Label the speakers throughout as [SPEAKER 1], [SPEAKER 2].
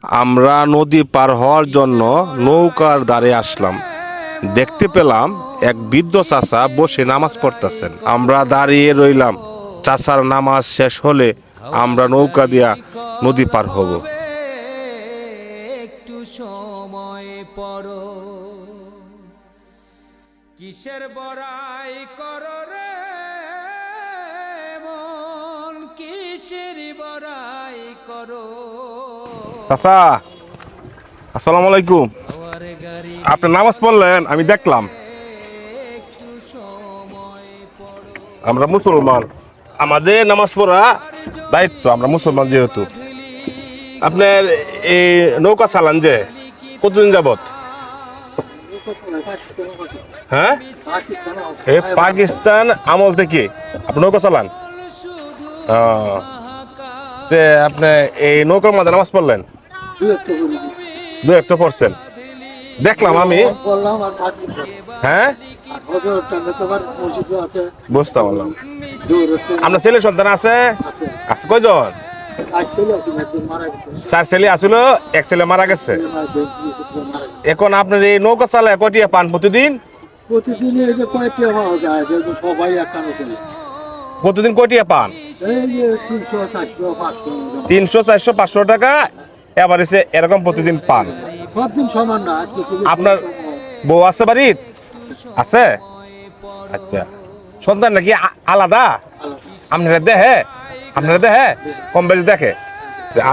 [SPEAKER 1] আমরা নদী পার হওয়ার জন্য নৌকার দ্বারে আসলাম। দেখতে পেলাম এক বৃদ্ধ চাচা বসে নামাজ পড়তেছেন। আমরা দাঁড়িয়ে রইলাম। চাচার নামাজ শেষ হলে আমরা নৌকা দিয়া নদী পার হব।
[SPEAKER 2] একটু সময় পড়ো, কিসের বড়াই করো রে মন, কিসের বড়াই করো।
[SPEAKER 1] চাচা, আসসালামু আলাইকুম। আপনি নামাজ পড়লেন, আমি দেখলাম।
[SPEAKER 2] একটু সময় পড়ো,
[SPEAKER 1] আমরা মুসলমান, আমাদের নামাজ পড়া দায়িত্ব। আমরা মুসলমান যেহেতু। আপনার এই নৌকা চালান যে কতদিন যাবত? হ্যাঁ, এই পাকিস্তান আমল থেকে আপনি নৌকা চালান? আপনি এই নৌকার মধ্যে নামাজ পড়লেন? দু একটা পড়ছেন দেখলাম আমি। হ্যাঁ, বুঝতে পারলাম। আপনার ছেলে সন্তান আছে? আছে কয়জন? 4 ছেলে আসলো, এক ছেলে মারা গেছে। এখন আপনার এই নৌকা চালায় কয়টিয়া পান প্রতিদিন? প্রতিদিন কয়টিয়া পান? 300, 400, 500 টাকা এভারেজে এরকম প্রতিদিন পান। আপনার বউ আছে বাড়ির? আছে। আচ্ছা, সন্তান নাকি আলাদা? আপনারা দেখে কম বেশি দেখে।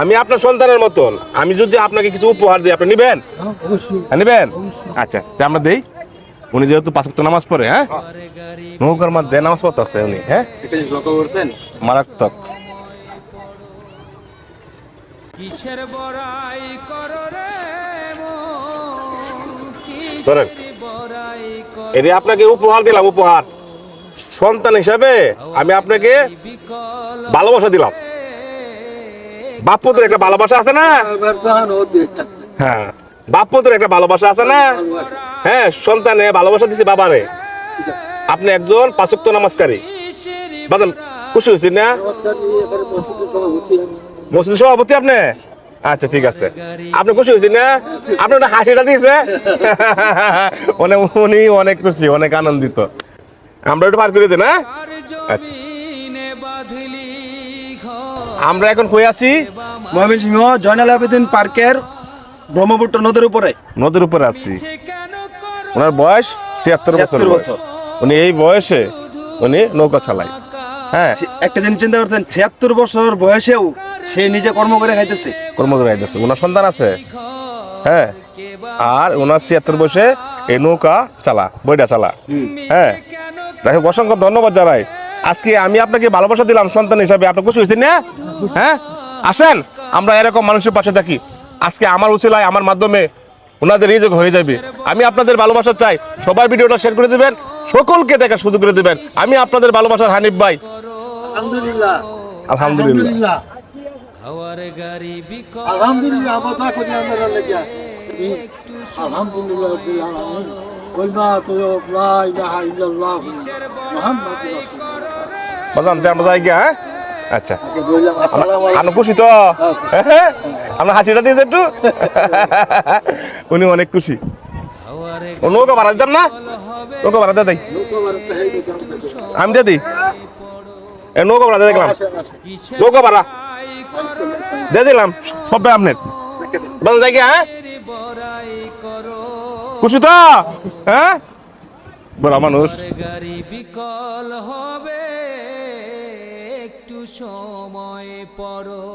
[SPEAKER 1] আমি আপনার সন্তানের মতন, আমি যদি আপনাকে কিছু উপহার দিই আপনি নিবেন? নিবেন? আচ্ছা, আমরা দেই। উনি যেহেতু 5 ওয়াক্ত নামাজ পড়ে, হ্যাঁ, নৌকার মধ্যে নামাজ পড়তে আছে উনি। হ্যাঁ, মারাত্মক।
[SPEAKER 2] কিসের বড়াই করো রে মন,
[SPEAKER 1] ধরেন,
[SPEAKER 2] কিসের বড়াই করো।
[SPEAKER 1] এটা আপনাকে উপহার দিলাম, উপহার। সন্তান হিসাবে আমি আপনাকে ভালোবাসা দিলাম। বাপ পুত্রের একটা ভালোবাসা আছে না? হ্যাঁ, বাপ পুত্রের একটা ভালোবাসা আছে না? হ্যাঁ, সন্তানে ভালোবাসা দিছে বাবারে। আপনি একজন 5 ওয়াক্ত নামাজকারী। বাদাম, খুশি হয়েছেন না? মসজিদ সভাপতি আপনি? আচ্ছা, ঠিক আছে। আপনি খুশি হয়েছেন না? আপনি একটা হাসিটা দিয়েছে। উনি অনেক খুশি, অনেক আনন্দিত। আমরা একটু পার করে দিই না? আচ্ছা, আমরা এখন কই আছি?
[SPEAKER 3] ময়মনসিংহ জয়নাল আবেদিন পার্কের ব্রহ্মপুত্র নদীর উপরে।
[SPEAKER 1] নদীর উপরে আছি। ওনার বয়স 76 বছর। উনি এই বয়সে উনি নৌকা চালায়। হ্যাঁ,
[SPEAKER 3] একটা জিনিস চিন্তা করছেন, 76 বছর বয়সেও সে নিজে কর্ম করে খাইতেছে।
[SPEAKER 1] ওনার সন্তান আছে। হ্যাঁ, আর ওনার 76 বয়সে এই নৌকা বইটা চালা। হ্যাঁ, দেখো, অসংখ্য ধন্যবাদ জানাই। আজকে আমি আপনাকে ভালোবাসা দিলাম সন্তান হিসাবে। আপনি খুশি হয়েছেন না? হ্যাঁ, আসেন আমরা এরকম মানুষের পাশে থাকি। আজকে আমার উসিলায়, আমার মাধ্যমে ওনাদের রিজিক হয়ে যাবে। আমি আপনাদের ভালোবাসা চাই। সবার ভিডিওটা শেয়ার করে দিবেন, সকলকে দেখার সুযোগ করে দিবেন। আমি আপনাদের ভালোবাসার হানিফ ভাই।
[SPEAKER 3] আলহামদুলিল্লাহ,
[SPEAKER 1] আলহামদুলিল্লাহ,
[SPEAKER 2] হাওয়ার গাড়ি বিকল,
[SPEAKER 3] আলহামদুলিল্লাহ। আবাদা করি আমরা লাগিয়া আলহামদুলিল্লাহ রাব্বিল আলামিন। কালিমাতু লা ইলাহা ইল্লাল্লাহ মুহাম্মাদুর রাসূলুল্লাহ।
[SPEAKER 1] বাজান আমরা যাই গিয়া। হ্যাঁ, আচ্ছা,
[SPEAKER 3] আসসালামু আলাইকুম।
[SPEAKER 1] আপনি খুশি তো? আমরা হাসিটা দিয়েছে একটু। উনি অনেক খুশি। ও নৌকা ভাড়া দিতাম না? নৌকা ভাড়া দিয়ে দেয়, আমি দিয়ে দিই। নৌকা ভাড়া দিয়ে দেখলাম, নৌকা ভাড়া দিয়ে দিলাম সব আপনার। বাজান যাই গিয়া। হ্যাঁ, খুশি তো? হ্যাঁ, বড় মানুষ।
[SPEAKER 2] গাড়ি বিকল হবে, একটু সময় পড়ো।